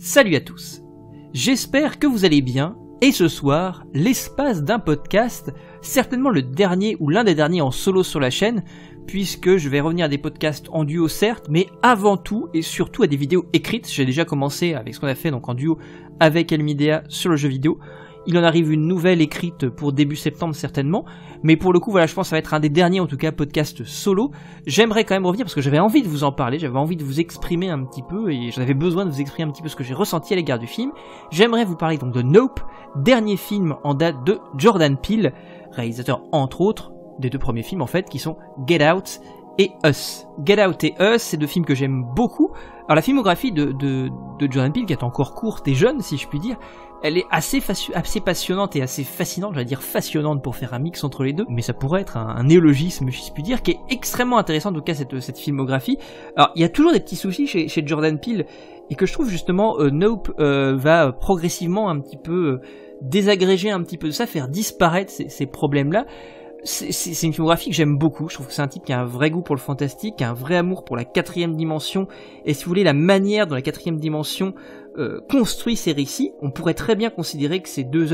Salut à tous, j'espère que vous allez bien, et ce soir, l'espace d'un podcast, certainement le dernier ou l'un des derniers en solo sur la chaîne, puisque je vais revenir à des podcasts en duo certes, mais avant tout et surtout à des vidéos écrites. J'ai déjà commencé avec ce qu'on a fait donc en duo avec Elmidea sur le jeu vidéo. Il en arrive une nouvelle écrite pour début septembre certainement, mais pour le coup voilà, je pense que ça va être un des derniers en tout cas podcasts solo. J'aimerais quand même revenir parce que j'avais envie de vous en parler, j'avais envie de vous exprimer un petit peu et j'en avais besoin de vous exprimer un petit peu ce que j'ai ressenti à l'égard du film. J'aimerais vous parler donc de Nope, dernier film en date de Jordan Peele, réalisateur entre autres des deux premiers films en fait qui sont Get Out et Us. Get Out et Us, c'est deux films que j'aime beaucoup. Alors la filmographie de Jordan Peele, qui est encore courte et jeune si je puis dire, elle est assez passionnante et assez fascinante, j'allais dire fascinante pour faire un mix entre les deux, mais ça pourrait être un néologisme si je puis dire, qui est extrêmement intéressant en tout cas cette filmographie. Alors il y a toujours des petits soucis chez Jordan Peele, et que je trouve justement Nope va progressivement un petit peu désagréger un petit peu de ça, faire disparaître ces problèmes-là. C'est une filmographie que j'aime beaucoup, je trouve que c'est un type qui a un vrai goût pour le fantastique, qui a un vrai amour pour la quatrième dimension, et si vous voulez la manière dont la quatrième dimension construit ses récits, on pourrait très bien considérer que ces deux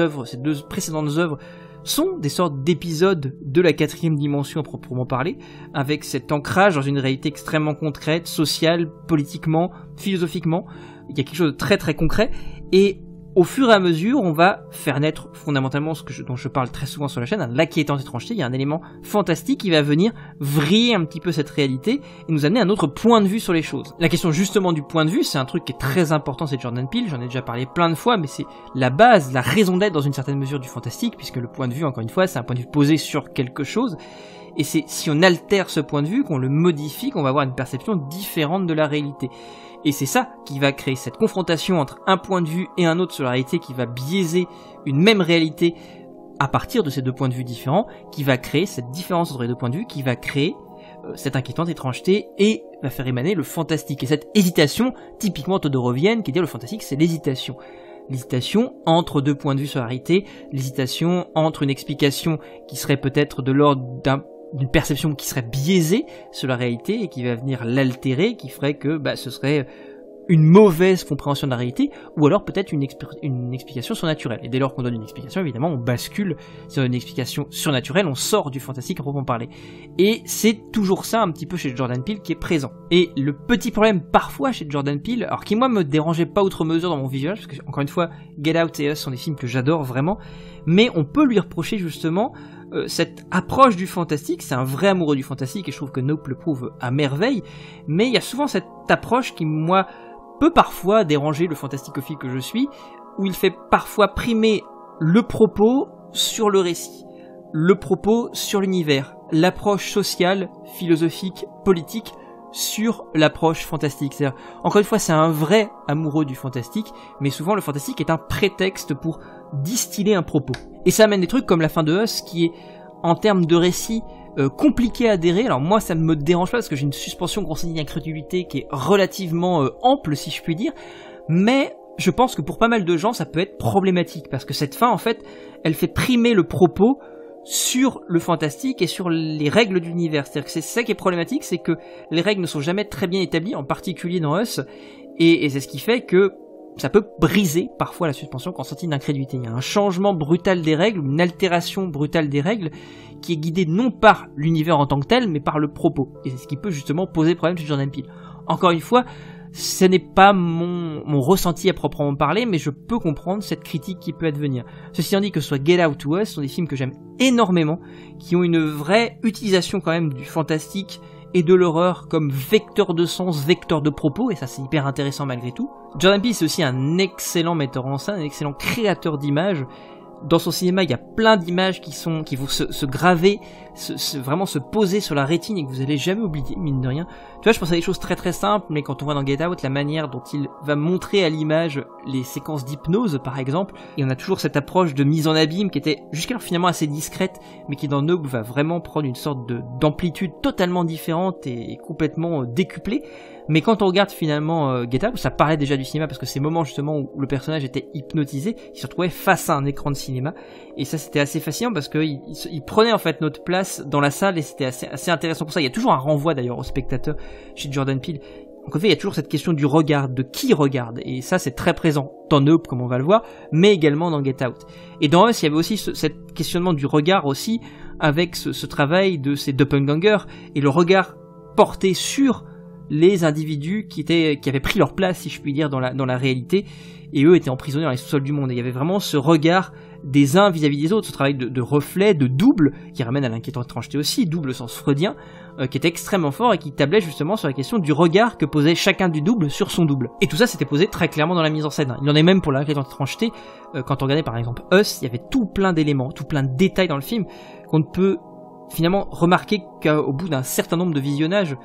précédentes œuvres sont des sortes d'épisodes de la quatrième dimension à proprement parler, avec cet ancrage dans une réalité extrêmement concrète, sociale, politiquement, philosophiquement. Il y a quelque chose de très très concret, et au fur et à mesure, on va faire naître fondamentalement dont je parle très souvent sur la chaîne, un l'inquiétante étrangeté. Il y a un élément fantastique qui va venir vriller un petit peu cette réalité et nous amener à un autre point de vue sur les choses. La question justement du point de vue, c'est un truc qui est très important, c'est Jordan Peele, j'en ai déjà parlé plein de fois, mais c'est la base, la raison d'être dans une certaine mesure du fantastique, puisque le point de vue, encore une fois, c'est un point de vue posé sur quelque chose. Et c'est si on altère ce point de vue, qu'on le modifie, qu'on va avoir une perception différente de la réalité. Et c'est ça qui va créer cette confrontation entre un point de vue et un autre sur la réalité, qui va biaiser une même réalité à partir de ces deux points de vue différents, qui va créer cette différence entre les deux points de vue, qui va créer cette inquiétante étrangeté et va faire émaner le fantastique. Et cette hésitation, typiquement todorovienne, qui dit le fantastique, c'est l'hésitation. L'hésitation entre deux points de vue sur la réalité, l'hésitation entre une explication qui serait peut-être de l'ordre d'une perception qui serait biaisée sur la réalité et qui va venir l'altérer, qui ferait que ce serait une mauvaise compréhension de la réalité, ou alors peut-être une explication surnaturelle. Et dès lors qu'on donne une explication, évidemment, on bascule sur une explication surnaturelle, on sort du fantastique à proprement parler. Et c'est toujours ça un petit peu chez Jordan Peele qui est présent. Et le petit problème parfois chez Jordan Peele, alors qui moi me dérangeait pas outre mesure dans mon visuel, parce que encore une fois, Get Out et Us sont des films que j'adore vraiment, mais on peut lui reprocher justement cette approche du fantastique. C'est un vrai amoureux du fantastique et je trouve que Nope le prouve à merveille, mais il y a souvent cette approche qui moi peut parfois déranger le fantasticophile que je suis, où il fait parfois primer le propos sur le récit, le propos sur l'univers, l'approche sociale, philosophique, politique sur l'approche fantastique. C'est-à-dire, encore une fois, c'est un vrai amoureux du fantastique, mais souvent le fantastique est un prétexte pour distiller un propos. Et ça amène des trucs comme la fin de Us, qui est, en termes de récit, compliqué à adhérer. Alors moi ça ne me dérange pas parce que j'ai une suspension consigne d'incrédulité qui est relativement ample si je puis dire, mais je pense que pour pas mal de gens ça peut être problématique parce que cette fin en fait elle fait primer le propos sur le fantastique et sur les règles de l'univers. C'est-à-dire que c'est ça qui est problématique, c'est que les règles ne sont jamais très bien établies, en particulier dans Us, et c'est ce qui fait que ça peut briser parfois la suspension constante d'incrédulité. Il y a un changement brutal des règles, une altération brutale des règles, qui est guidée non par l'univers en tant que tel, mais par le propos. Et c'est ce qui peut justement poser problème chez Jordan Peele. Encore une fois, ce n'est pas mon ressenti à proprement parler, mais je peux comprendre cette critique qui peut advenir. Ceci en dit que ce soit Get Out ou Us sont des films que j'aime énormément, qui ont une vraie utilisation quand même du fantastique et de l'horreur comme vecteur de sens, vecteur de propos, et ça c'est hyper intéressant malgré tout. Jordan Peele c'est aussi un excellent metteur en scène, un excellent créateur d'images. Dans son cinéma, il y a plein d'images qui vont se graver, vraiment se poser sur la rétine et que vous allez jamais oublier, mine de rien. Tu vois, je pense à des choses très très simples, mais quand on voit dans Get Out la manière dont il va montrer à l'image les séquences d'hypnose, par exemple, et on a toujours cette approche de mise en abîme qui était jusqu'alors finalement assez discrète, mais qui dans Nope va vraiment prendre une sorte d'amplitude totalement différente et complètement décuplée. Mais quand on regarde finalement Get Out, ça parlait déjà du cinéma parce que ces moments justement où le personnage était hypnotisé, il se retrouvait face à un écran de cinéma, et ça c'était assez fascinant parce qu'il prenait en fait notre place dans la salle et c'était assez intéressant pour ça. Il y a toujours un renvoi d'ailleurs au spectateur chez Jordan Peele. Donc en fait, il y a toujours cette question du regard, de qui regarde, et ça c'est très présent dans Nope, comme on va le voir, mais également dans Get Out. Et dans Us, il y avait aussi ce questionnement du regard aussi, avec ce travail de ces doppelgangers, et le regard porté sur les individus qui avaient pris leur place, si je puis dire, dans la réalité, et eux étaient emprisonnés dans les sous-sols du monde. Et il y avait vraiment ce regard des uns vis-à-vis des autres, ce travail de reflet, de double, qui ramène à l'inquiétante étrangeté aussi, double au sens freudien, qui était extrêmement fort et qui tablait justement sur la question du regard que posait chacun du double sur son double. Et tout ça c'était posé très clairement dans la mise en scène. Il y en est même pour l'inquiétante étrangeté, quand on regardait par exemple Us, il y avait tout plein d'éléments, tout plein de détails dans le film, qu'on ne peut finalement remarquer qu'au bout d'un certain nombre de visionnages,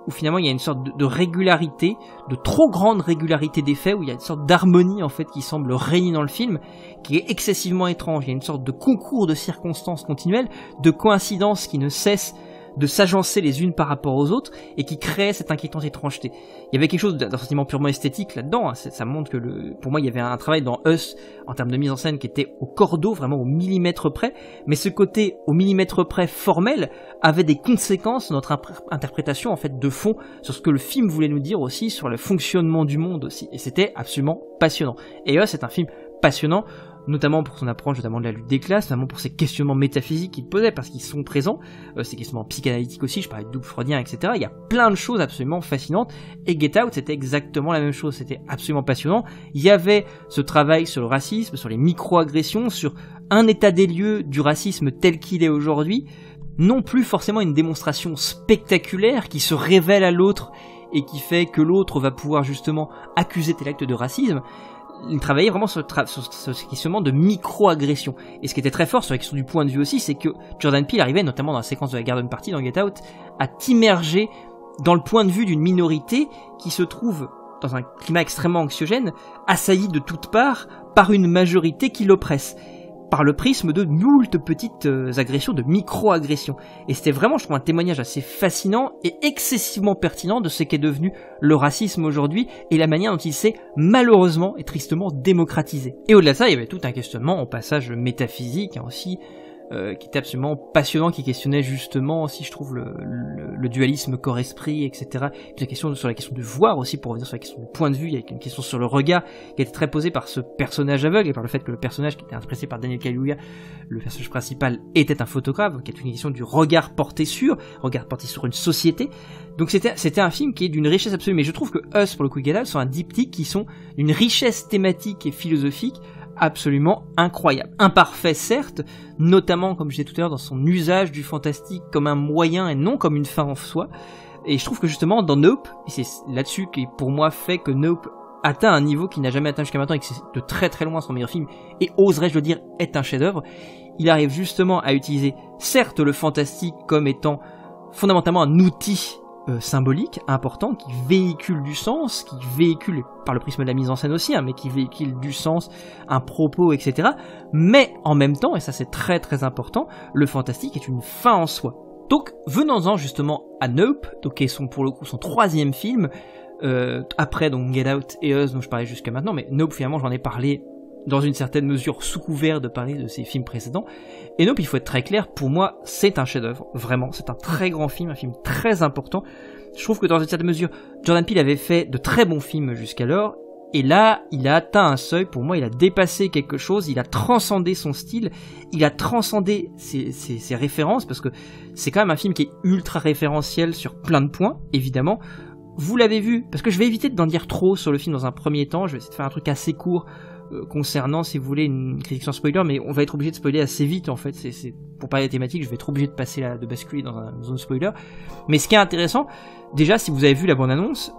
où finalement il y a une sorte de régularité, de trop grande régularité d'effets, où il y a une sorte d'harmonie en fait qui semble régner dans le film, qui est excessivement étrange. Il y a une sorte de concours de circonstances continuelles, de coïncidences qui ne cessent de s'agencer les unes par rapport aux autres, et qui créent cette inquiétante étrangeté. Il y avait quelque chose d'un sentiment purement esthétique là-dedans, hein. Ça montre que pour moi il y avait un travail dans Us, en termes de mise en scène, qui était au cordeau, vraiment au millimètre près, mais ce côté au millimètre près formel avait des conséquences sur notre interprétation en fait de fond, sur ce que le film voulait nous dire aussi, sur le fonctionnement du monde aussi, et c'était absolument passionnant. Et Us est un film passionnant, notamment pour son approche, notamment de la lutte des classes, notamment pour ces questionnements métaphysiques qu'il posait, parce qu'ils sont présents, ces questionnements psychanalytiques aussi, je parlais de double freudien, etc. Il y a plein de choses absolument fascinantes, et Get Out c'était exactement la même chose, c'était absolument passionnant. Il y avait ce travail sur le racisme, sur les micro-agressions, sur un état des lieux du racisme tel qu'il est aujourd'hui, non plus forcément une démonstration spectaculaire qui se révèle à l'autre et qui fait que l'autre va pouvoir justement accuser tel acte de racisme. Il travaillait vraiment sur ce questionnement de micro-agression. Et ce qui était très fort sur la question du point de vue aussi, c'est que Jordan Peele arrivait, notamment dans la séquence de la garden party dans Get Out, à t'immerger dans le point de vue d'une minorité qui se trouve dans un climat extrêmement anxiogène, assaillie de toutes parts par une majorité qui l'oppresse, par le prisme de moult petites agressions, de micro-agressions. Et c'était vraiment, je trouve, un témoignage assez fascinant et excessivement pertinent de ce qu'est devenu le racisme aujourd'hui et la manière dont il s'est malheureusement et tristement démocratisé. Et au-delà de ça, il y avait tout un questionnement au passage métaphysique aussi, qui était absolument passionnant, qui questionnait justement aussi, je trouve, le dualisme corps-esprit, etc. Et puis sur la question de voir aussi, pour revenir sur la question du point de vue, il y a une question sur le regard qui était très posée par ce personnage aveugle et par le fait que le personnage qui était interprété par Daniel Kaluuya, le personnage principal, était un photographe, qui est une question du regard porté sur une société. Donc c'était un film qui est d'une richesse absolue, mais je trouve que Us, pour le coup, Get Out, sont un diptyque qui sont d'une richesse thématique et philosophique absolument incroyable. Imparfait certes, notamment comme je disais tout à l'heure dans son usage du fantastique comme un moyen et non comme une fin en soi, et je trouve que justement dans Nope, et c'est là-dessus qui pour moi fait que Nope atteint un niveau qu'il n'a jamais atteint jusqu'à maintenant et que c'est de très très loin son meilleur film, et oserais-je le dire est un chef-d'œuvre, il arrive justement à utiliser certes le fantastique comme étant fondamentalement un outil symbolique, important, qui véhicule du sens, qui véhicule, par le prisme de la mise en scène aussi, mais qui véhicule du sens, un propos, etc. Mais en même temps, et ça c'est très très important, le fantastique est une fin en soi. Donc venons-en justement à Nope, donc qui est pour le coup son troisième film, après donc Get Out et Us dont je parlais jusqu'à maintenant, mais Nope finalement j'en ai parlé dans une certaine mesure sous couvert de parler de ses films précédents. Et Nope, il faut être très clair, pour moi c'est un chef-d'œuvre, vraiment, c'est un très grand film, un film très important. Je trouve que dans une certaine mesure, Jordan Peele avait fait de très bons films jusqu'alors, et là, il a atteint un seuil, pour moi, il a dépassé quelque chose, il a transcendé son style, il a transcendé ses références, parce que c'est quand même un film qui est ultra référentiel sur plein de points, évidemment. Vous l'avez vu, parce que je vais éviter d'en dire trop sur le film dans un premier temps, je vais essayer de faire un truc assez court, concernant, si vous voulez, une critique sans spoiler, mais on va être obligé de spoiler assez vite en fait, c'est pour parler des thématiques, je vais être obligé de passer de basculer dans une zone spoiler. Mais ce qui est intéressant, déjà si vous avez vu la bande-annonce,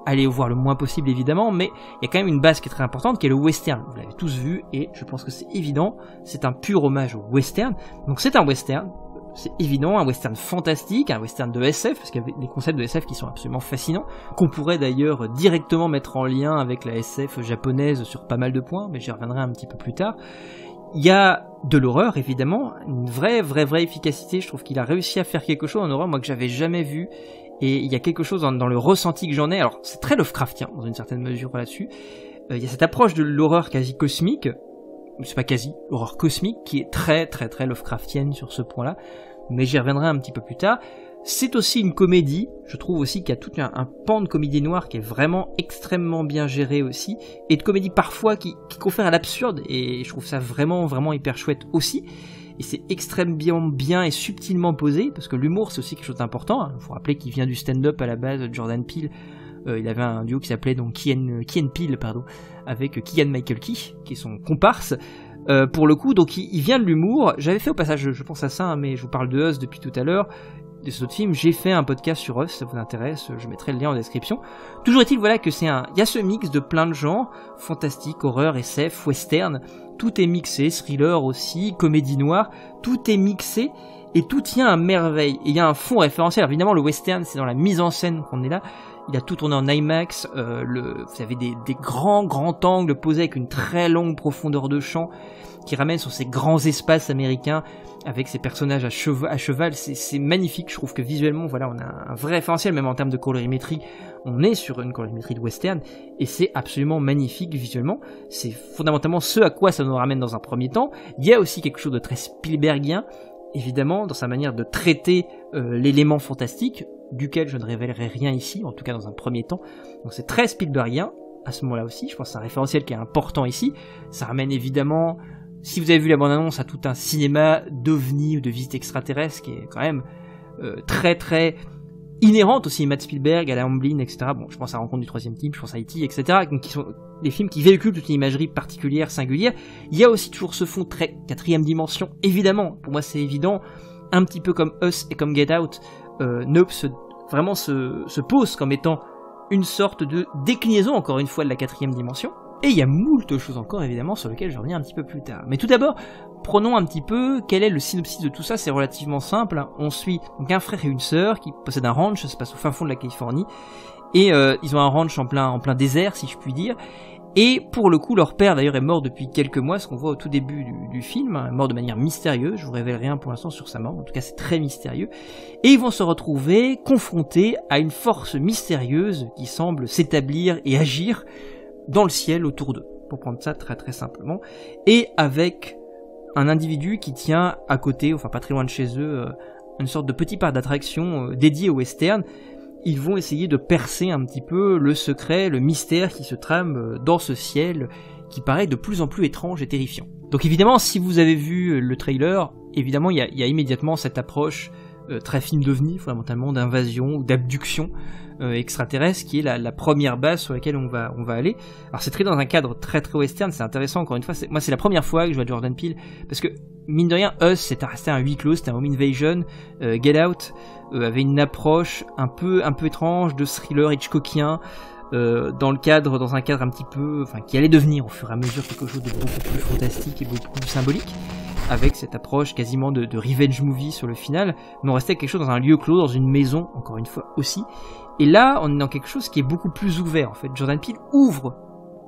allez voir le moins possible évidemment, mais il y a quand même une base qui est très importante, qui est le western. Vous l'avez tous vu, et je pense que c'est évident, c'est un pur hommage au western. Donc c'est un western, c'est évident, un western fantastique, un western de SF, parce qu'il y a des concepts de SF qui sont absolument fascinants, qu'on pourrait d'ailleurs directement mettre en lien avec la SF japonaise sur pas mal de points, mais j'y reviendrai un petit peu plus tard. Il y a de l'horreur, évidemment, une vraie efficacité, je trouve qu'il a réussi à faire quelque chose en horreur, moi que j'avais jamais vu, et il y a quelque chose dans le ressenti que j'en ai, alors c'est très Lovecraftien, dans une certaine mesure là-dessus, il y a cette approche de l'horreur quasi cosmique, c'est pas quasi, l'horreur cosmique, qui est très Lovecraftienne sur ce point-là, mais j'y reviendrai un petit peu plus tard. C'est aussi une comédie, je trouve aussi qu'il y a tout un pan de comédie noire qui est vraiment extrêmement bien géré aussi, et de comédie parfois qui confère à l'absurde, et je trouve ça vraiment hyper chouette aussi. Et c'est extrêmement bien et subtilement posé, parce que l'humour c'est aussi quelque chose d'important. Il faut rappeler qu'il vient du stand-up à la base, Jordan Peele. Il avait un duo qui s'appelait donc Key and Peele, avec Keegan-Michael Key, qui est son comparse. Pour le coup, donc il vient de l'humour. J'avais fait au passage, je pense à ça, mais je vous parle de Us depuis tout à l'heure, de cet autre film. J'ai fait un podcast sur Us, si ça vous intéresse, je mettrai le lien en description. Toujours est-il, voilà, que il y a ce mix de plein de genres, fantastique, horreur, SF, western. Tout est mixé, thriller aussi, comédie noire, tout est mixé et tout tient à merveille. Et il y a un fond référentiel. Alors, évidemment, le western, c'est dans la mise en scène qu'on est là. Il a tout tourné en IMAX. Vous avez des grands angles posés avec une très longue profondeur de champ qui ramène sur ces grands espaces américains avec ces personnages à cheval. C'est magnifique. Je trouve que visuellement, voilà, on a un vrai référentiel, même en termes de colorimétrie. On est sur une colorimétrie de western et c'est absolument magnifique visuellement. C'est fondamentalement ce à quoi ça nous ramène dans un premier temps. Il y a aussi quelque chose de très Spielbergien, évidemment, dans sa manière de traiter l'élément fantastique, duquel je ne révélerai rien ici, en tout cas dans un premier temps. Donc c'est très Spielbergien à ce moment-là aussi. Je pense que c'est un référentiel qui est important ici. Ça ramène évidemment, si vous avez vu la bande-annonce, à tout un cinéma d'ovnis ou de visites extraterrestres qui est quand même très inhérente au cinéma de Spielberg, à la Amblin, etc. Bon, je pense à Rencontre du troisième type, je pense à E.T., etc. Donc, qui sont des films qui véhiculent toute une imagerie particulière, singulière. Il y a aussi toujours ce fond très quatrième dimension, évidemment. Pour moi, c'est évident. Un petit peu comme Us et comme Get Out, Nope se pose comme étant une sorte de déclinaison, encore une fois, de la quatrième dimension. Et il y a moult choses encore, évidemment, sur lesquelles je reviens un petit peu plus tard. Mais tout d'abord, prenons un petit peu quel est le synopsis de tout ça. C'est relativement simple. On suit donc un frère et une sœur qui possèdent un ranch, ça se passe au fin fond de la Californie, et ils ont un ranch en plein désert, si je puis dire. Et pour le coup, leur père d'ailleurs est mort depuis quelques mois, ce qu'on voit au tout début du film, mort de manière mystérieuse. Je vous révèle rien pour l'instant sur sa mort, en tout cas c'est très mystérieux. Et ils vont se retrouver confrontés à une force mystérieuse qui semble s'établir et agir dans le ciel autour d'eux, pour prendre ça très simplement, et avec un individu qui tient à côté, enfin pas très loin de chez eux, une sorte de petit parc d'attraction dédié au western. Ils vont essayer de percer un petit peu le secret, le mystère qui se trame dans ce ciel qui paraît de plus en plus étrange et terrifiant. Donc évidemment, si vous avez vu le trailer, évidemment il y a immédiatement cette approche très film d'ovni, fondamentalement d'invasion ou d'abduction extraterrestre, qui est la première base sur laquelle on va aller. Alors c'est très dans un cadre très western, c'est intéressant encore une fois. Moi c'est la première fois que je vois Jordan Peele, parce que mine de rien, Us c'était un huis clos, c'était un home invasion. Get Out avait une approche un peu étrange de thriller hitchcockien, dans un cadre un petit peu, enfin qui allait devenir au fur et à mesure quelque chose de beaucoup plus fantastique et beaucoup plus symbolique, avec cette approche quasiment de revenge movie sur le final, mais on restait quelque chose dans un lieu clos, dans une maison, encore une fois aussi. Et là, on est dans quelque chose qui est beaucoup plus ouvert, en fait. Jordan Peele ouvre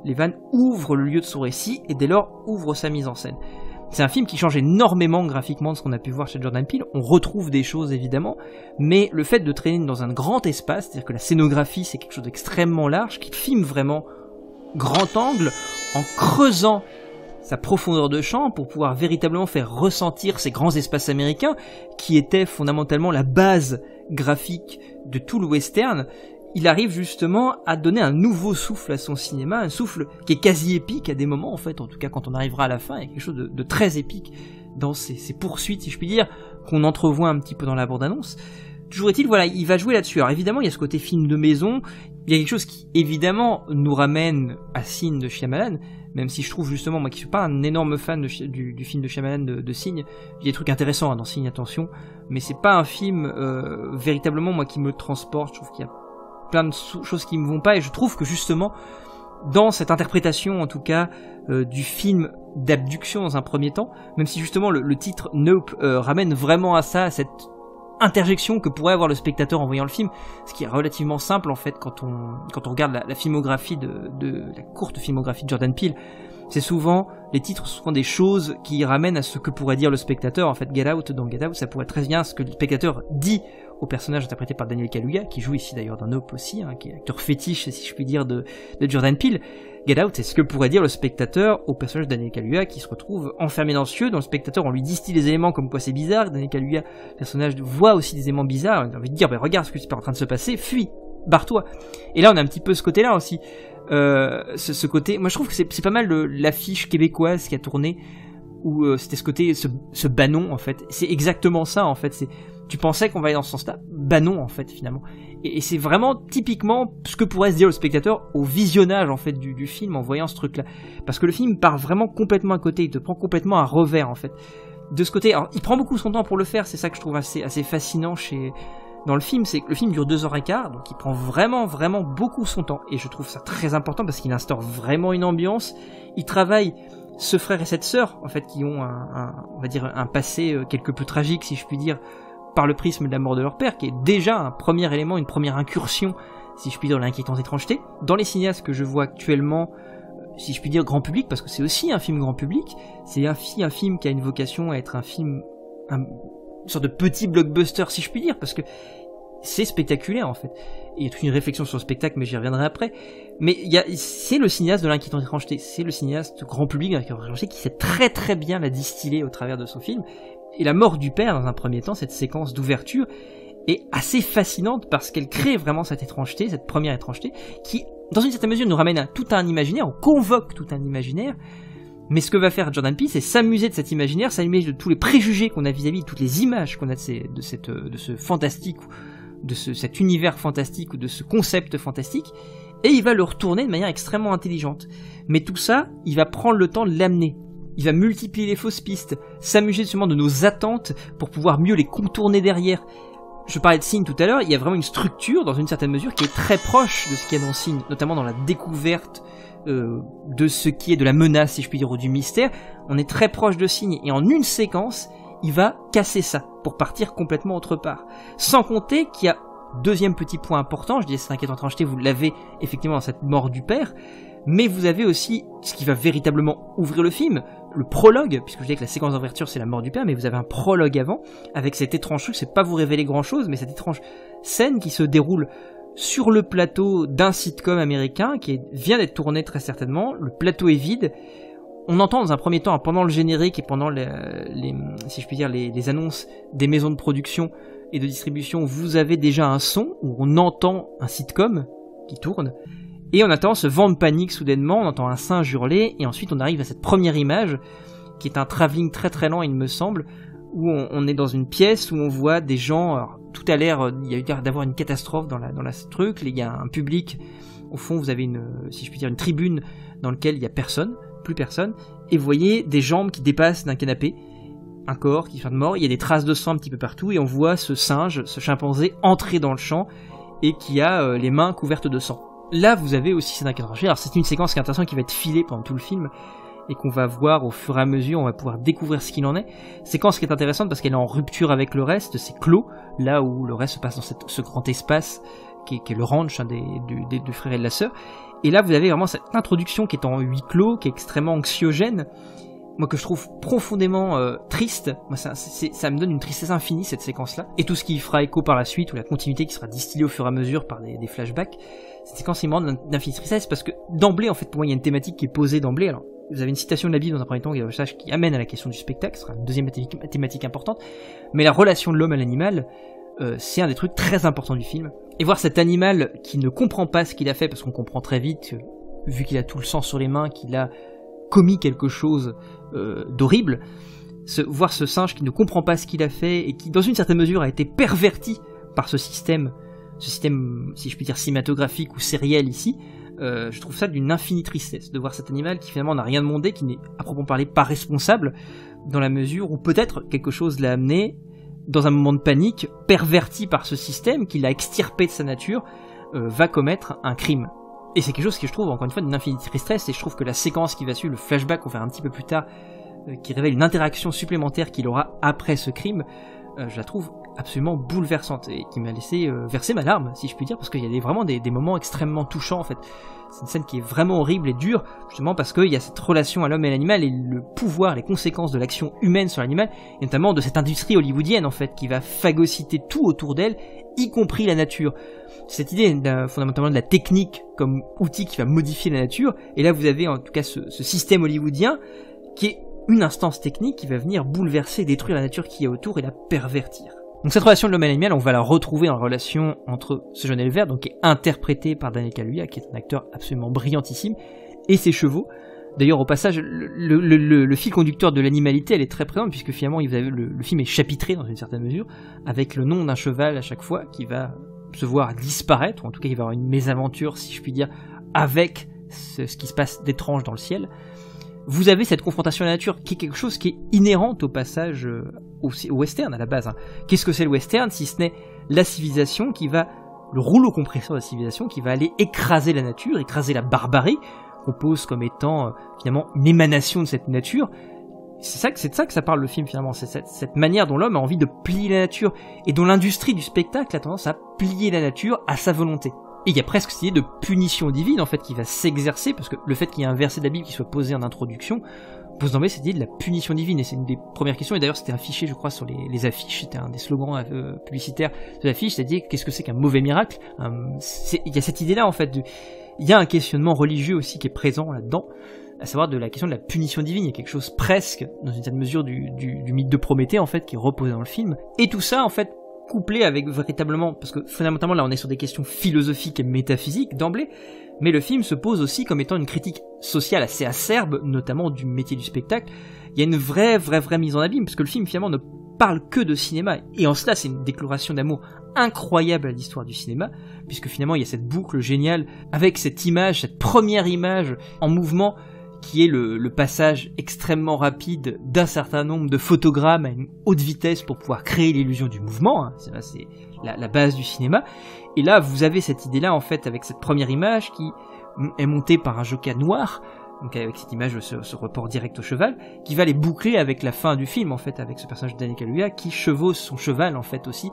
les vannes, ouvre le lieu de son récit, et dès lors, ouvre sa mise en scène. C'est un film qui change énormément graphiquement de ce qu'on a pu voir chez Jordan Peele. On retrouve des choses, évidemment, mais le fait de traîner dans un grand espace, c'est-à-dire que la scénographie, c'est quelque chose d'extrêmement large, qui filme vraiment grand angle, en creusant sa profondeur de champ pour pouvoir véritablement faire ressentir ces grands espaces américains qui étaient fondamentalement la base graphique de tout le western. Il arrive justement à donner un nouveau souffle à son cinéma, un souffle qui est quasi épique à des moments en fait, en tout cas quand on arrivera à la fin, il y a quelque chose de très épique dans ces poursuites, si je puis dire, qu'on entrevoit un petit peu dans la bande-annonce. Toujours est-il, voilà, il va jouer là-dessus. Alors évidemment, il y a ce côté film de maison, il y a quelque chose qui évidemment nous ramène à Signe de Shyamalan, même si je trouve justement, moi qui suis pas un énorme fan du film de Shyamalan de Signe, il y a des trucs intéressants dans Signe, attention, mais c'est pas un film véritablement moi qui me transporte. Je trouve qu'il y a plein de choses qui me vont pas, et je trouve que justement dans cette interprétation en tout cas du film d'abduction dans un premier temps, même si justement le titre Nope ramène vraiment à ça, à cette interjection que pourrait avoir le spectateur en voyant le film, ce qui est relativement simple en fait quand on regarde la filmographie de la courte filmographie de Jordan Peele. C'est souvent, les titres sont souvent des choses qui ramènent à ce que pourrait dire le spectateur. En fait, Get Out, dans Get Out, ça pourrait être très bien ce que le spectateur dit au personnage interprété par Daniel Kaluuya, qui joue ici d'ailleurs dans Nope aussi, hein, qui est acteur fétiche, si je puis dire, de Jordan Peele. Get Out, c'est ce que pourrait dire le spectateur au personnage de Daniel Kaluuya qui se retrouve enfermé dans ce cieux, dont le spectateur, on lui distille des éléments comme quoi c'est bizarre. Daniel Kaluuya, le personnage, voit aussi des éléments bizarres, on a envie de dire, regarde ce qui est en train de se passer, fuis, barre-toi. Et là, on a un petit peu ce côté-là aussi. Ce côté, moi je trouve que c'est pas mal l'affiche québécoise qui a tourné, où c'était ce côté, ce banon en fait. C'est exactement ça en fait, tu pensais qu'on va aller dans ce sens-là, banon en fait finalement. Et c'est vraiment typiquement ce que pourrait se dire le spectateur au visionnage en fait du film en voyant ce truc-là. Parce que le film part vraiment complètement à côté, il te prend complètement à revers en fait. De ce côté, alors il prend beaucoup son temps pour le faire, c'est ça que je trouve assez fascinant dans le film, c'est que le film dure 2h15, donc il prend vraiment beaucoup son temps, et je trouve ça très important parce qu'il instaure vraiment une ambiance. Il travaille ce frère et cette sœur, en fait, qui ont on va dire un passé quelque peu tragique, si je puis dire, par le prisme de la mort de leur père, qui est déjà un premier élément, une première incursion, si je puis dire, dans l'inquiétante étrangeté. Dans les cinéastes que je vois actuellement, si je puis dire grand public, parce que c'est aussi un film grand public, c'est un film qui a une vocation à être un film, une sorte de petit blockbuster, si je puis dire, parce que c'est spectaculaire en fait. Il y a toute une réflexion sur le spectacle, mais j'y reviendrai après. Mais c'est le cinéaste de l'inquiétante étrangeté, c'est le cinéaste grand public de l'inquiétante étrangeté qui sait très bien la distiller au travers de son film. Et la mort du père, dans un premier temps, cette séquence d'ouverture, est assez fascinante parce qu'elle crée vraiment cette étrangeté, cette première étrangeté, qui, dans une certaine mesure, nous ramène à tout un imaginaire, on convoque tout un imaginaire. Mais ce que va faire Jordan Peele, c'est s'amuser de cet imaginaire, s'amuser de tous les préjugés qu'on a vis-à-vis, de toutes les images qu'on a de ce fantastique, de cet univers fantastique ou de ce concept fantastique, et il va le retourner de manière extrêmement intelligente. Mais tout ça, il va prendre le temps de l'amener. Il va multiplier les fausses pistes, s'amuser justement de nos attentes pour pouvoir mieux les contourner derrière. Je parlais de Signe tout à l'heure, il y a vraiment une structure, dans une certaine mesure, qui est très proche de ce qu'il y a dans Signe, notamment dans la découverte de ce qui est de la menace, si je puis dire, ou du mystère. On est très proche de Signe, et en une séquence, il va casser ça, pour partir complètement autre part. Sans compter qu'il y a, deuxième petit point important, je disais c'est inquiétant étrangeté, vous l'avez effectivement dans cette mort du père, mais vous avez aussi ce qui va véritablement ouvrir le film, le prologue, puisque je disais que la séquence d'ouverture c'est la mort du père, mais vous avez un prologue avant, avec cette étrange truc, c'est pas vous révéler grand chose, mais cette étrange scène qui se déroule sur le plateau d'un sitcom américain, qui vient d'être tourné très certainement, le plateau est vide. On entend dans un premier temps, pendant le générique et pendant si je puis dire, les annonces des maisons de production et de distribution, vous avez déjà un son où on entend un sitcom qui tourne, et on attend ce vent de panique soudainement, on entend un singe hurler, et ensuite on arrive à cette première image, qui est un travelling très lent, il me semble, où on est dans une pièce où on voit des gens, alors, tout a l'air, il y a eu l'air d'avoir une catastrophe dans la truc, il y a un public, au fond vous avez si je puis dire, une tribune dans laquelle il y a personne, plus personne, et vous voyez des jambes qui dépassent d'un canapé, un corps qui fait de mort, il y a des traces de sang un petit peu partout, et on voit ce singe, ce chimpanzé, entrer dans le champ, et qui a les mains couvertes de sang. Là, vous avez aussi cette inquiétante. Alors c'est une séquence qui est intéressante, qui va être filée pendant tout le film, et qu'on va voir au fur et à mesure, on va pouvoir découvrir ce qu'il en est. Séquence qui est intéressante parce qu'elle est en rupture avec le reste, c'est clos, là où le reste se passe dans ce grand espace, qui est le ranch des deux frères et de la sœur. Et là, vous avez vraiment cette introduction qui est en huis clos, qui est extrêmement anxiogène, moi que je trouve profondément triste. Moi, ça me donne une tristesse infinie, cette séquence-là. Et tout ce qui fera écho par la suite, ou la continuité qui sera distillée au fur et à mesure par des flashbacks. Cette séquence, il me rend d'infinie tristesse parce que d'emblée, en fait, pour moi, il y a une thématique qui est posée d'emblée. Alors, vous avez une citation de la Bible dans un premier temps, qui amène à la question du spectacle, ce sera une deuxième thématique importante. Mais la relation de l'homme à l'animal, c'est un des trucs très importants du film. Et voir cet animal qui ne comprend pas ce qu'il a fait, parce qu'on comprend très vite, vu qu'il a tout le sang sur les mains, qu'il a commis quelque chose d'horrible, voir ce singe qui ne comprend pas ce qu'il a fait, et qui, dans une certaine mesure, a été perverti par ce système, si je puis dire, cinématographique ou sériel ici, je trouve ça d'une infinie tristesse, de voir cet animal qui finalement n'a rien demandé, qui n'est, à proprement parler, pas responsable, dans la mesure où peut-être quelque chose l'a amené, dans un moment de panique, perverti par ce système, qui l'a extirpé de sa nature, va commettre un crime. Et c'est quelque chose que je trouve, encore une fois, d'une infinie tristesse, et je trouve que la séquence qui va suivre, le flashback qu'on verra un petit peu plus tard, qui révèle une interaction supplémentaire qu'il aura après ce crime, je la trouve absolument bouleversante et qui m'a laissé verser ma larme, si je puis dire, parce qu'il y a vraiment des moments extrêmement touchants en fait. C'est une scène qui est vraiment horrible et dure, justement parce qu'il y a cette relation à l'homme et à l'animal et le pouvoir, les conséquences de l'action humaine sur l'animal, et notamment de cette industrie hollywoodienne en fait, qui va phagocyter tout autour d'elle, y compris la nature. Cette idée fondamentalement de la technique comme outil qui va modifier la nature, et là vous avez en tout cas ce système hollywoodien qui est une instance technique qui va venir bouleverser, détruire la nature qui est autour et la pervertir. Donc cette relation de l'homme et l'animal, on va la retrouver dans la relation entre ce jeune elvère, donc qui est interprété par Daniel Kaluuya, qui est un acteur absolument brillantissime, et ses chevaux. D'ailleurs, au passage, le fil conducteur de l'animalité, elle est très présente, puisque finalement, le film est chapitré dans une certaine mesure, avec le nom d'un cheval à chaque fois, qui va se voir disparaître, ou en tout cas, il va avoir une mésaventure, si je puis dire, avec ce qui se passe d'étrange dans le ciel. Vous avez cette confrontation à la nature qui est quelque chose qui est inhérente au passage au western à la base. Qu'est-ce que c'est le western si ce n'est la civilisation le rouleau compresseur de la civilisation qui va aller écraser la nature, écraser la barbarie, qu'on pose comme étant finalement une émanation de cette nature. C'est de ça que ça parle le film finalement, c'est cette manière dont l'homme a envie de plier la nature et dont l'industrie du spectacle a tendance à plier la nature à sa volonté. Et il y a presque cette idée de punition divine en fait qui va s'exercer, parce que le fait qu'il y ait un verset de la Bible qui soit posé en introduction pose d'emblée cette idée de la punition divine, et c'est une des premières questions, et d'ailleurs c'était affiché je crois sur les affiches, c'était un des slogans publicitaires de l'affiche, c'est-à-dire qu'est-ce que c'est qu'un mauvais miracle. Il y a cette idée là en fait, il y a un questionnement religieux aussi qui est présent là-dedans, à savoir de la question de la punition divine. Il y a quelque chose presque, dans une certaine mesure, du mythe de Prométhée en fait, qui est reposé dans le film, et tout ça en fait couplé avec véritablement, parce que fondamentalement là on est sur des questions philosophiques et métaphysiques d'emblée, mais le film se pose aussi comme étant une critique sociale assez acerbe, notamment du métier du spectacle. Il y a une vraie mise en abîme, parce que le film finalement ne parle que de cinéma, et en cela c'est une déclaration d'amour incroyable à l'histoire du cinéma, puisque finalement il y a cette boucle géniale avec cette image, cette première image en mouvement, qui est le passage extrêmement rapide d'un certain nombre de photogrammes à une haute vitesse pour pouvoir créer l'illusion du mouvement, c'est la base du cinéma. Et là, vous avez cette idée-là, en fait, avec cette première image qui est montée par un jockey noir, donc avec cette image, ce report direct au cheval, qui va les boucler avec la fin du film, en fait, avec ce personnage de Daniel Kaluuya qui chevauche son cheval, en fait, aussi.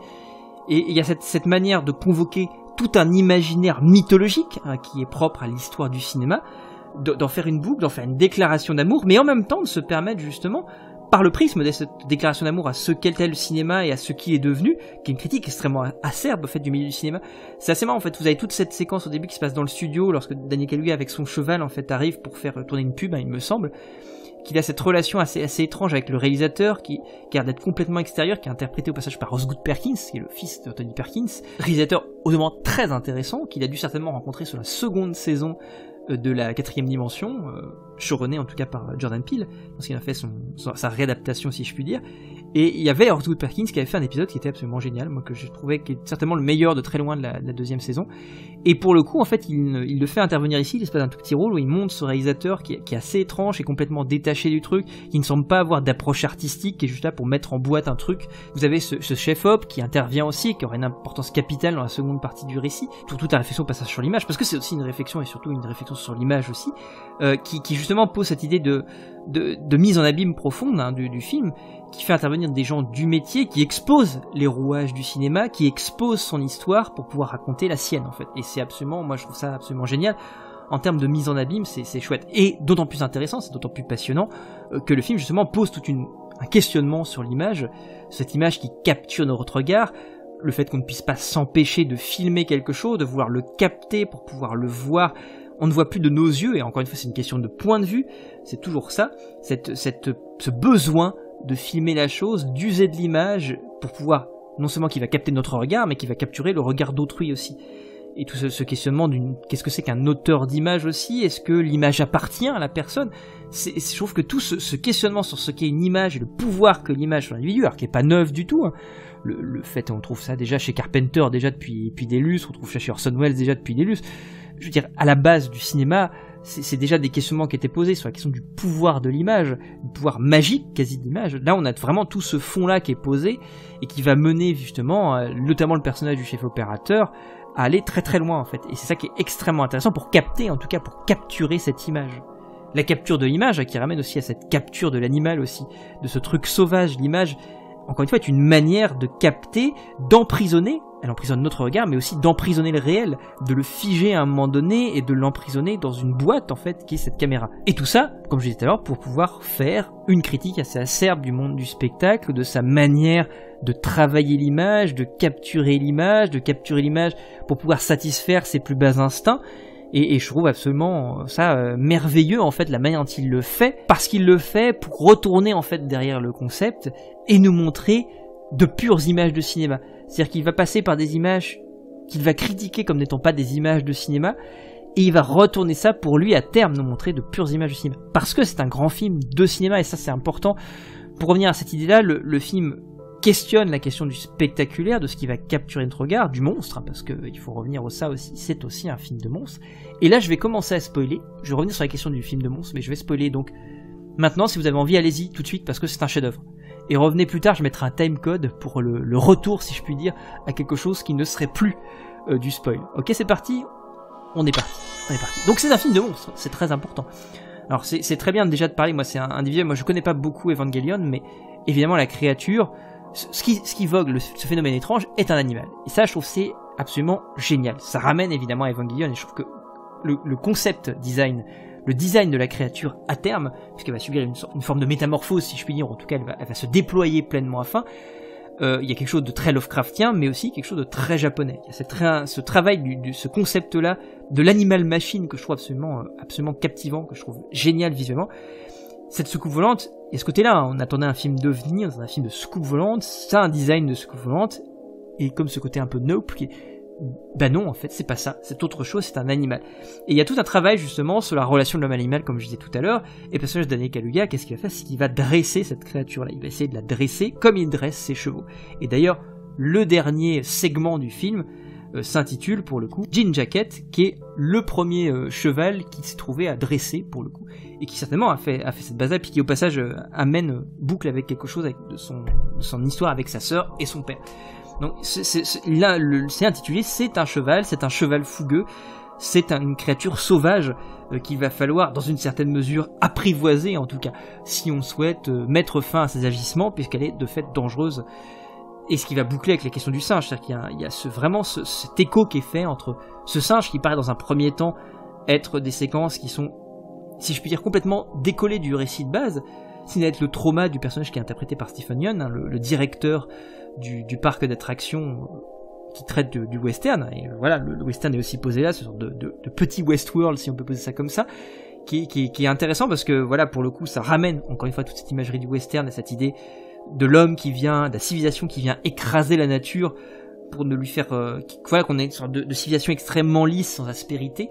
Et il y a cette manière de convoquer tout un imaginaire mythologique, qui est propre à l'histoire du cinéma, d'en faire une boucle, d'en faire une déclaration d'amour, mais en même temps de se permettre justement, par le prisme de cette déclaration d'amour à ce qu'était le cinéma et à ce qu'il est devenu, qui est une critique extrêmement acerbe au fait du milieu du cinéma. C'est assez marrant en fait, vous avez toute cette séquence au début qui se passe dans le studio, lorsque Daniel Kaluuya avec son cheval en fait arrive pour faire tourner une pub, il me semble, qu'il a cette relation assez étrange avec le réalisateur, qui a l'air d'être complètement extérieur, qui est interprété au passage par Osgood Perkins, qui est le fils de Tony Perkins, réalisateur au demeurant très intéressant, qu'il a dû certainement rencontrer sur la seconde saison de la 4e dimension, showrunné en tout cas par Jordan Peele, parce qu'il a fait sa réadaptation si je puis dire, et il y avait Osgood Perkins qui avait fait un épisode qui était absolument génial, moi que je trouvais qui est certainement le meilleur de très loin de la 2e saison, et pour le coup en fait il le fait intervenir ici, l'espèce d'un tout petit rôle où il montre ce réalisateur qui est assez étrange et complètement détaché du truc, qui ne semble pas avoir d'approche artistique, qui est juste là pour mettre en boîte un truc. Vous avez ce chef-op qui intervient aussi, qui aurait une importance capitale dans la seconde partie du récit, toute la réflexion passage sur l'image, parce que c'est aussi une réflexion et surtout une réflexion sur l'image aussi, qui justement pose cette idée de mise en abîme profonde du film, qui fait intervenir des gens du métier, qui exposent les rouages du cinéma, qui exposent son histoire pour pouvoir raconter la sienne en fait. Et c'est absolument, moi je trouve ça absolument génial. En termes de mise en abîme, c'est chouette. Et d'autant plus intéressant, c'est d'autant plus passionnant, que le film justement pose un questionnement sur l'image, cette image qui capture notre regard, le fait qu'on ne puisse pas s'empêcher de filmer quelque chose, de vouloir le capter pour pouvoir le voir. On ne voit plus de nos yeux, et encore une fois c'est une question de point de vue, c'est toujours ça, ce besoin de filmer la chose, d'user de l'image pour pouvoir, non seulement qui va capter notre regard, mais qui va capturer le regard d'autrui aussi. Et tout ce questionnement qu'est-ce que c'est qu'un auteur d'image aussi, est-ce que l'image appartient à la personne? Je trouve que tout ce questionnement sur ce qu'est une image et le pouvoir que l'image sur l'individu, alors qui n'est pas neuf du tout, le fait, on trouve ça déjà chez Carpenter déjà depuis des lustres, on trouve ça chez Orson Welles déjà depuis des lustres. Je veux dire, à la base du cinéma, c'est déjà des questionnements qui étaient posés sur la question du pouvoir de l'image, du pouvoir magique quasi de l'image. Là, on a vraiment tout ce fond-là qui est posé et qui va mener justement, notamment le personnage du chef opérateur, à aller très très loin en fait. Et c'est ça qui est extrêmement intéressant pour capter, en tout cas pour capturer cette image. La capture de l'image qui ramène aussi à cette capture de l'animal aussi, de ce truc sauvage. L'image encore une fois, est une manière de capter, d'emprisonner, elle emprisonne notre regard, mais aussi d'emprisonner le réel, de le figer à un moment donné et de l'emprisonner dans une boîte, en fait, qui est cette caméra. Et tout ça, comme je disais tout à l'heure, pour pouvoir faire une critique assez acerbe du monde du spectacle, de sa manière de travailler l'image, de capturer l'image pour pouvoir satisfaire ses plus bas instincts. Et je trouve absolument ça merveilleux, en fait, la manière dont il le fait, parce qu'il le fait pour retourner, en fait, derrière le concept et nous montrer de pures images de cinéma. C'est-à-dire qu'il va passer par des images qu'il va critiquer comme n'étant pas des images de cinéma, et il va retourner ça pour lui, à terme, nous montrer de pures images de cinéma. Parce que c'est un grand film de cinéma, et ça c'est important. Pour revenir à cette idée-là, le film questionne la question du spectaculaire, de ce qui va capturer notre regard, du monstre, parce qu'il faut revenir au ça aussi, c'est aussi un film de monstre. Et là je vais commencer à spoiler, je vais revenir sur la question du film de monstre, mais je vais spoiler donc. Maintenant, si vous avez envie, allez-y tout de suite, parce que c'est un chef-d'œuvre. Et revenez plus tard, je mettrai un timecode pour le retour, si je puis dire, à quelque chose qui ne serait plus du spoil. Ok, c'est parti, on est parti. Donc c'est un film de monstre, c'est très important. Alors c'est très bien déjà de parler, moi c'est un individuel, moi je connais pas beaucoup Evangelion, mais évidemment la créature, ce qui vogue ce phénomène étrange est un animal. Et ça je trouve c'est absolument génial. Ça ramène évidemment à Evangelion, et je trouve que le concept design, le design de la créature à terme, puisqu'elle va subir une forme de métamorphose, si je puis dire, en tout cas elle va se déployer pleinement à fin, il y a quelque chose de très Lovecraftien, mais aussi quelque chose de très japonais. Il y a ce travail ce concept-là de l'animal-machine que je trouve absolument captivant, que je trouve génial visuellement. Cette soucoupe volante, et ce côté-là, on attendait un film d'OVNI, on attendait un film de soucoupe volante, ça un design de soucoupe volante, et comme ce côté un peu Nope, qui est... Bah non, en fait, c'est pas ça, c'est autre chose, c'est un animal. Et il y a tout un travail justement sur la relation de l'homme-animal, comme je disais tout à l'heure, et le personnage d'Anne Kaluuya, qu'est-ce qu'il va faire? C'est qu'il va dresser cette créature-là, il va essayer de la dresser comme il dresse ses chevaux. Et d'ailleurs, le dernier segment du film s'intitule, pour le coup, Jean Jacket, qui est le premier cheval qui s'est trouvé à dresser, pour le coup, et qui certainement a fait cette base-là, puis qui au passage boucle avec quelque chose de son histoire avec sa sœur et son père. Donc là, c'est intitulé, c'est un cheval fougueux, c'est une créature sauvage qu'il va falloir, dans une certaine mesure, apprivoiser en tout cas, si on souhaite mettre fin à ses agissements, puisqu'elle est de fait dangereuse. Et ce qui va boucler avec la question du singe, c'est-à-dire qu'il y a cet écho qui est fait entre ce singe qui paraît dans un premier temps être des séquences qui sont, si je puis dire, complètement décollées du récit de base, sinon être le trauma du personnage qui est interprété par Stephen Yeun, hein, le directeur du parc d'attractions qui traite du western, et voilà, le western est aussi posé là, ce sorte de petit Westworld, si on peut poser ça comme ça, qui est intéressant parce que, voilà, pour le coup, ça ramène, encore une fois, toute cette imagerie du western, et cette idée de l'homme de la civilisation qui vient écraser la nature pour ne lui faire, voilà, qu'on ait une sorte de civilisation extrêmement lisse, sans aspérité,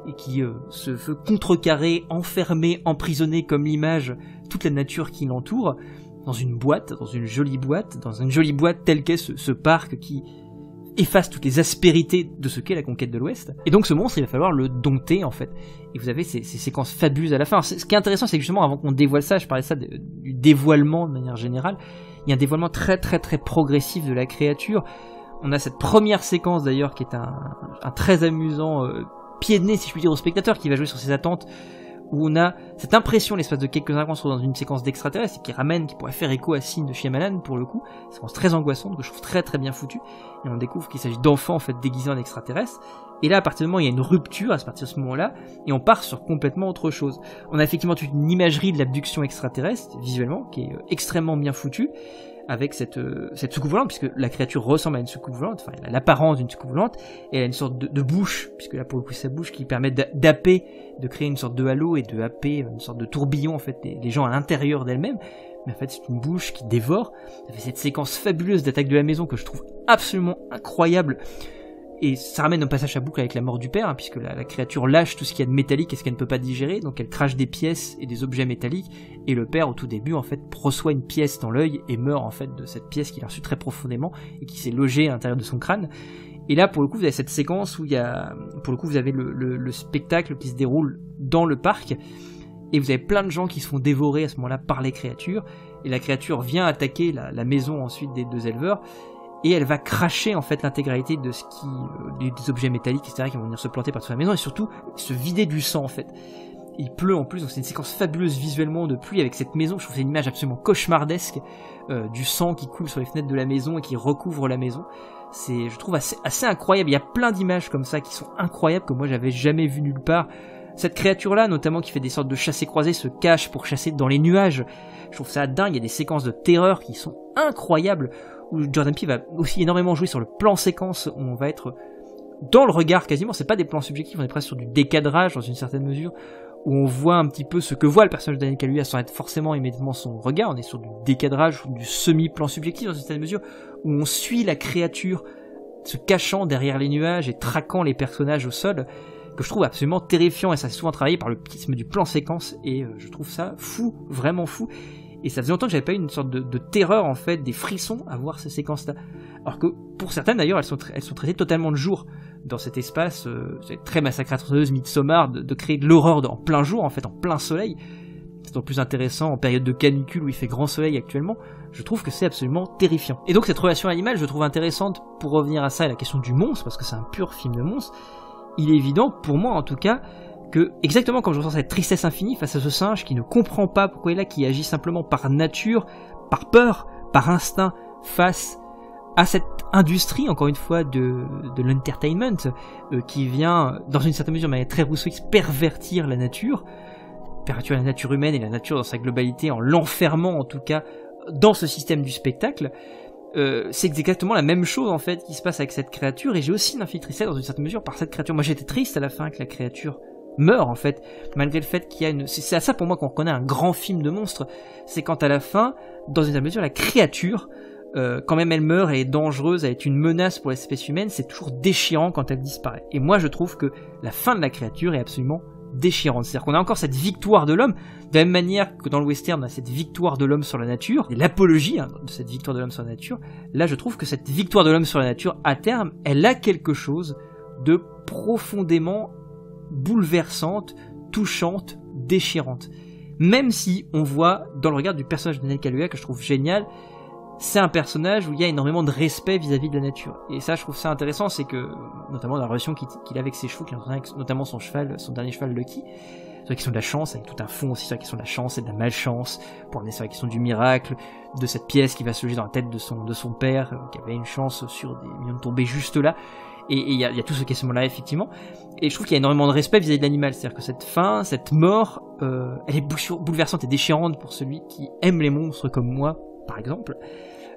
et qui se veut contrecarrer, enfermer, emprisonner comme l'image toute la nature qui l'entoure, dans une jolie boîte telle qu'est ce parc qui efface toutes les aspérités de ce qu'est la conquête de l'Ouest. Et donc ce monstre, il va falloir le dompter en fait. Et vous avez ces séquences fabuleuses à la fin. Ce qui est intéressant, c'est que justement, avant qu'on dévoile ça, je parlais ça du dévoilement de manière générale, il y a un dévoilement très très très progressif de la créature. On a cette première séquence d'ailleurs qui est un très amusant pied de nez, si je puis dire, au spectateur, qui va jouer sur ses attentes, où on a cette impression, l'espace de quelques instants, qu'on soit dans une séquence d'extraterrestres, qui pourrait faire écho à Signe de Shyamalan, pour le coup, une séquence très angoissante, que je trouve très très bien foutue, et on découvre qu'il s'agit d'enfants, en fait, déguisés en extraterrestres, et là, à partir du moment où il y a une rupture, à partir de ce moment-là, et on part sur complètement autre chose. On a effectivement toute une imagerie de l'abduction extraterrestre, visuellement, qui est extrêmement bien foutue, avec cette soucoupe volante, puisque la créature ressemble à une soucoupe volante, enfin, elle a l'apparence d'une soucoupe volante, et elle a une sorte de bouche, puisque là, pour le coup, sa bouche qui permet d'happer, de créer une sorte de halo et de happer une sorte de tourbillon, en fait, les gens à l'intérieur d'elle-même. Mais en fait, c'est une bouche qui dévore. Ça fait cette séquence fabuleuse d'attaque de la maison que je trouve absolument incroyable. Et ça ramène un passage à boucle avec la mort du père, hein, puisque la créature lâche tout ce qu'il y a de métallique et ce qu'elle ne peut pas digérer, donc elle crache des pièces et des objets métalliques, et le père, au tout début, en fait, reçoit une pièce dans l'œil et meurt, en fait, de cette pièce qu'il a reçue très profondément et qui s'est logée à l'intérieur de son crâne. Et là, pour le coup, vous avez cette séquence où vous avez le spectacle qui se déroule dans le parc, et vous avez plein de gens qui se font dévorer à ce moment-là par les créatures, et la créature vient attaquer la maison ensuite des deux éleveurs, et elle va cracher en fait l'intégralité de des objets métalliques, etc., qui vont venir se planter partout sur la maison, et surtout se vider du sang en fait. il pleut en plus, donc c'est une séquence fabuleuse visuellement de pluie avec cette maison. Je trouve que c'est une image absolument cauchemardesque, du sang qui coule sur les fenêtres de la maison et qui recouvre la maison. C'est, je trouve, assez incroyable. Il y a plein d'images comme ça qui sont incroyables, que moi j'avais jamais vu nulle part. Cette créature-là, notamment, qui fait des sortes de chassés-croisés, se cache pour chasser dans les nuages. Je trouve ça dingue. Il y a des séquences de terreur qui sont incroyables, où Jordan Peele va aussi énormément jouer sur le plan séquence, où on va être dans le regard quasiment. C'est pas des plans subjectifs, on est presque sur du décadrage dans une certaine mesure, où on voit un petit peu ce que voit le personnage de Daniel Kaluuya sans être forcément immédiatement son regard. On est sur du décadrage ou du semi-plan subjectif dans une certaine mesure, où on suit la créature se cachant derrière les nuages et traquant les personnages au sol, que je trouve absolument terrifiant, et ça c'est souvent travaillé par le prisme du plan séquence, et je trouve ça fou, vraiment fou. Et ça faisait longtemps que j'avais pas eu une sorte de terreur, en fait, des frissons à voir ces séquences-là. Alors que, pour certaines d'ailleurs, elles sont traitées totalement de jour dans cet espace, c'est très massacratrice Midsommar, de créer de l'horreur en plein jour, en fait, en plein soleil. C'est d'autant plus intéressant en période de canicule où il fait grand soleil actuellement. Je trouve que c'est absolument terrifiant. Et donc cette relation animale, je trouve intéressante pour revenir à ça et la question du monstre, parce que c'est un pur film de monstre. Il est évident, pour moi en tout cas, que exactement comme je ressens cette tristesse infinie face à ce singe qui ne comprend pas pourquoi il est là, qui agit simplement par nature, par peur, par instinct, face à cette industrie, encore une fois, de l'entertainment, qui vient, dans une certaine mesure, de manière très rousseauiste, pervertir la nature humaine et la nature dans sa globalité, en l'enfermant en tout cas dans ce système du spectacle. C'est exactement la même chose en fait qui se passe avec cette créature, et j'ai aussi une infinie tristesse dans une certaine mesure par cette créature. Moi j'étais triste à la fin que la créature meurt en fait, malgré le fait qu'il y a une... C'est à ça pour moi qu'on reconnaît un grand film de monstre, c'est quand à la fin, dans une certaine mesure, la créature, quand même elle meurt et est dangereuse, elle est une menace pour l'espèce humaine, c'est toujours déchirant quand elle disparaît. Et moi je trouve que la fin de la créature est absolument déchirante. C'est-à-dire qu'on a encore cette victoire de l'homme, de la même manière que dans le western on a cette victoire de l'homme sur la nature, et l'apologie de cette victoire de l'homme sur la nature. Là je trouve que cette victoire de l'homme sur la nature, à terme, elle a quelque chose de profondément bouleversante, touchante, déchirante. Même si on voit dans le regard du personnage de Daniel Kaluuya, que je trouve génial, c'est un personnage où il y a énormément de respect vis-à-vis de la nature. Et ça, je trouve ça intéressant, c'est que, notamment dans la relation qu'il a avec ses chevaux, qu'il a avec notamment son cheval, son dernier cheval Lucky, sur la question de la chance, avec tout un fond aussi sur la question de la chance et de la malchance, pour amener sur la question du miracle, de cette pièce qui va se loger dans la tête de son père, qui avait une chance sur des millions de tombées juste là. Et il y a tout ce questionnement-là, effectivement. Et je trouve qu'il y a énormément de respect vis-à-vis de l'animal. C'est-à-dire que cette fin, cette mort, elle est bouleversante et déchirante pour celui qui aime les monstres comme moi, par exemple.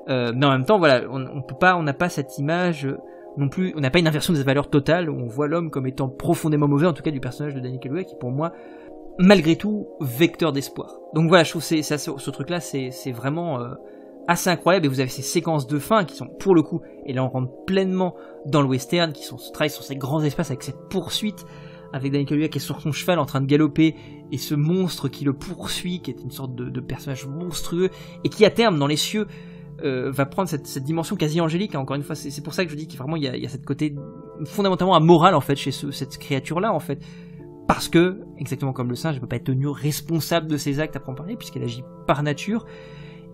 Mais en même temps, voilà, on n'a pas cette image non plus, on n'a pas une inversion des valeurs totales où on voit l'homme comme étant profondément mauvais, en tout cas du personnage de Daniel Kaluuya, qui pour moi, malgré tout, vecteur d'espoir. Donc voilà, je trouve que ce truc-là, c'est vraiment assez incroyable, et vous avez ces séquences de fin qui sont, pour le coup, et là on rentre pleinement dans le western, qui travaille sur ces grands espaces avec cette poursuite, avec Daniel Kaluuya qui est sur son cheval en train de galoper, et ce monstre qui le poursuit, qui est une sorte de personnage monstrueux, et qui à terme, dans les cieux, va prendre cette dimension quasi angélique, hein. Encore une fois, c'est pour ça que je dis qu'il vraiment il y a cette côté fondamentalement amoral en fait chez cette créature-là en fait, parce que exactement comme le singe, elle peut pas être tenue responsable de ses actes à proprement parler puisqu'elle agit par nature,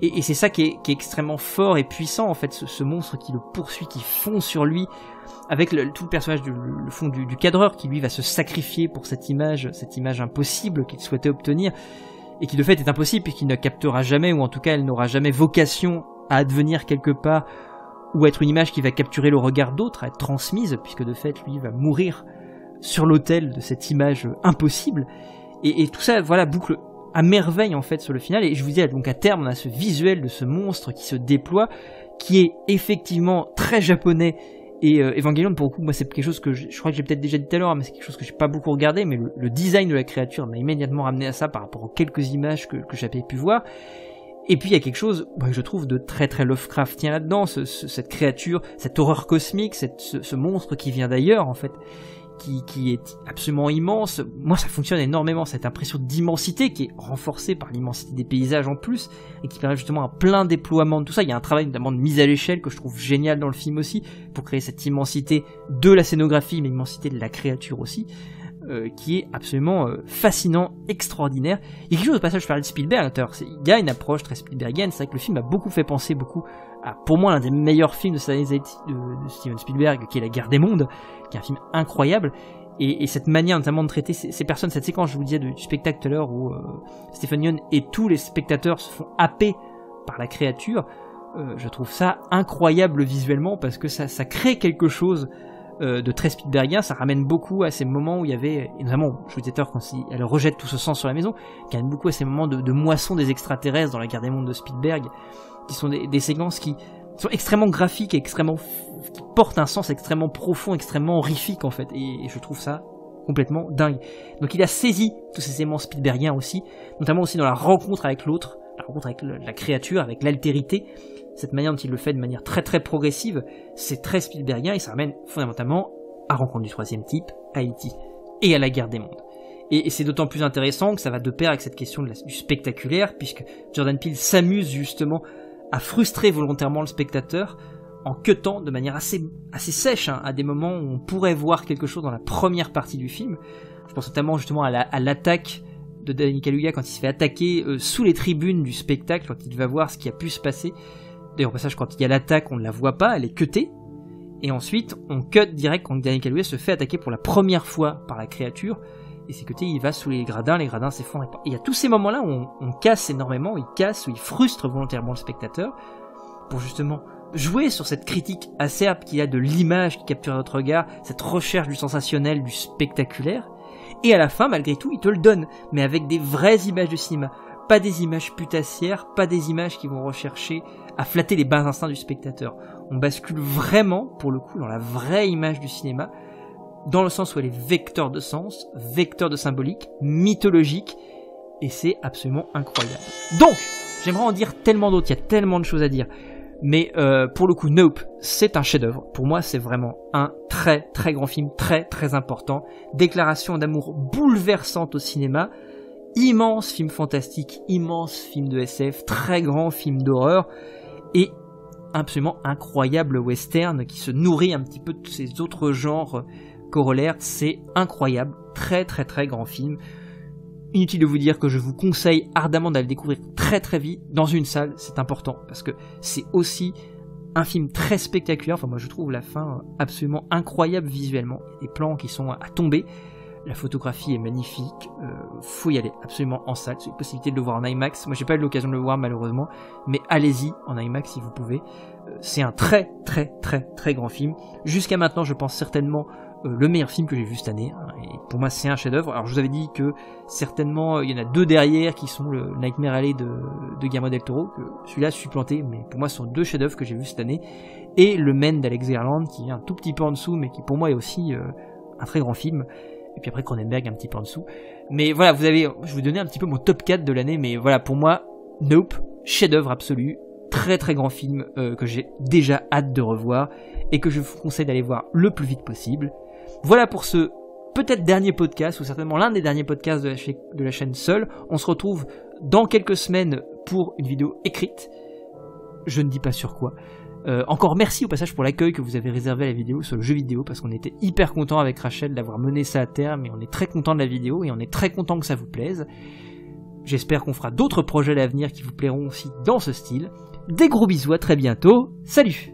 et c'est ça qui est extrêmement fort et puissant en fait, ce monstre qui le poursuit, qui fond sur lui, avec tout le personnage le fond du cadreur qui lui va se sacrifier pour cette image impossible qu'il souhaitait obtenir, et qui de fait est impossible puisqu'il ne captera jamais, ou en tout cas elle n'aura jamais vocation à advenir quelque part, ou à être une image qui va capturer le regard d'autres, à être transmise, puisque de fait lui va mourir sur l'autel de cette image impossible, et tout ça voilà boucle à merveille en fait sur le final. Et je vous dis, donc à terme on a ce visuel de ce monstre qui se déploie, qui est effectivement très japonais. Et Evangelion, pour le coup, moi c'est quelque chose que je crois que j'ai peut-être déjà dit tout à l'heure, mais c'est quelque chose que j'ai pas beaucoup regardé, mais le design de la créature m'a immédiatement ramené à ça par rapport aux quelques images que j'avais pu voir. Et puis il y a quelque chose que je trouve de très très Lovecraftien là-dedans, cette créature, cette horreur cosmique, ce monstre qui vient d'ailleurs en fait, qui est absolument immense. Moi ça fonctionne énormément, cette impression d'immensité qui est renforcée par l'immensité des paysages en plus, et qui permet justement un plein déploiement de tout ça. Il y a un travail notamment de mise à l'échelle que je trouve génial dans le film aussi, pour créer cette immensité de la scénographie, mais l'immensité de la créature aussi, qui est absolument fascinant, extraordinaire. Il y a quelque chose au passage, je parlais de Spielberg, il y a une approche très Spielbergienne. C'est vrai que le film m'a beaucoup fait penser à, pour moi, l'un des meilleurs films de Steven Spielberg, qui est La Guerre des Mondes, qui est un film incroyable. Et cette manière notamment de traiter ces personnes, cette séquence, je vous disais, du spectacle tout à l'heure où Stephen Yeun et tous les spectateurs se font happer par la créature, je trouve ça incroyable visuellement parce que ça crée quelque chose de très Spielbergien. Ça ramène beaucoup à ces moments où il y avait, et notamment, je vous disais tout à l'heure, quand elle rejette tout ce sang sur la maison, qui ramène beaucoup à ces moments de moisson des extraterrestres dans La Guerre des Mondes de Spielberg, qui sont des séquences qui sont extrêmement graphiques, qui portent un sens extrêmement profond, extrêmement horrifique en fait, et je trouve ça complètement dingue. Donc il a saisi tous ces éléments Spielbergiens aussi, notamment aussi dans la rencontre avec l'autre, la rencontre avec la créature, avec l'altérité. Cette manière dont il le fait de manière très très progressive, c'est très Spielbergien et ça ramène fondamentalement à Rencontre du troisième type, à E.T. et à La Guerre des Mondes. Et c'est d'autant plus intéressant que ça va de pair avec cette question du spectaculaire, puisque Jordan Peele s'amuse justement à frustrer volontairement le spectateur en cutant de manière assez sèche à des moments où on pourrait voir quelque chose dans la première partie du film. Je pense notamment justement à l'attaque de Daniel Kaluuya quand il se fait attaquer sous les tribunes du spectacle, quand il va voir ce qui a pu se passer. D'ailleurs, au passage, quand il y a l'attaque, on ne la voit pas, elle est cutée. Et ensuite, on cut direct quand Daniel Kaluuya se fait attaquer pour la première fois par la créature. Et c'est cuté, il va sous les gradins s'effondrent. Et il y a tous ces moments-là où on casse énormément, où il frustre volontairement le spectateur, pour justement jouer sur cette critique acerbe qu'il y a de l'image qui capture notre regard, cette recherche du sensationnel, du spectaculaire. Et à la fin, malgré tout, il te le donne, mais avec des vraies images de cinéma. Pas des images putassières, pas des images qui vont rechercher à flatter les bas instincts du spectateur. On bascule vraiment, pour le coup, dans la vraie image du cinéma, dans le sens où elle est vecteur de sens, vecteur de symbolique, mythologique, et c'est absolument incroyable. Donc, j'aimerais en dire tellement d'autres, il y a tellement de choses à dire, mais pour le coup, Nope, c'est un chef-d'œuvre. Pour moi, c'est vraiment un très très grand film, très très important. Déclaration d'amour bouleversante au cinéma, immense film fantastique, immense film de SF, très grand film d'horreur, et absolument incroyable western qui se nourrit un petit peu de ces autres genres corollaires. C'est incroyable, très très très grand film. Inutile de vous dire que je vous conseille ardemment d'aller le découvrir très très vite dans une salle, c'est important parce que c'est aussi un film très spectaculaire. Enfin, moi je trouve la fin absolument incroyable visuellement, il y a des plans qui sont à tomber. La photographie est magnifique, faut y aller absolument en salle, c'est une possibilité de le voir en IMAX. Moi j'ai pas eu l'occasion de le voir malheureusement, mais allez-y en IMAX si vous pouvez. C'est un très très très très grand film. Jusqu'à maintenant je pense certainement le meilleur film que j'ai vu cette année, hein, et pour moi c'est un chef-d'œuvre. Alors je vous avais dit que certainement il y en a deux derrière qui sont le Nightmare Alley de Guillermo del Toro, que celui-là supplanté, mais pour moi ce sont deux chefs-d'œuvre que j'ai vus cette année, et le Men d'Alex Garland qui est un tout petit peu en dessous, mais qui pour moi est aussi un très grand film. Et puis après Cronenberg un petit peu en dessous. Mais voilà, je vais vous donner un petit peu mon top 4 de l'année, mais voilà, pour moi, Nope, chef-d'œuvre absolu, très très grand film que j'ai déjà hâte de revoir et que je vous conseille d'aller voir le plus vite possible. Voilà pour ce peut-être dernier podcast, ou certainement l'un des derniers podcasts de la chaîne Seul. On se retrouve dans quelques semaines pour une vidéo écrite. Je ne dis pas sur quoi. Encore merci au passage pour l'accueil que vous avez réservé à la vidéo sur le jeu vidéo, parce qu'on était hyper content avec Rachel d'avoir mené ça à terme, et on est très content de la vidéo et on est très content que ça vous plaise. J'espère qu'on fera d'autres projets à l'avenir qui vous plairont aussi dans ce style. Des gros bisous, à très bientôt, salut!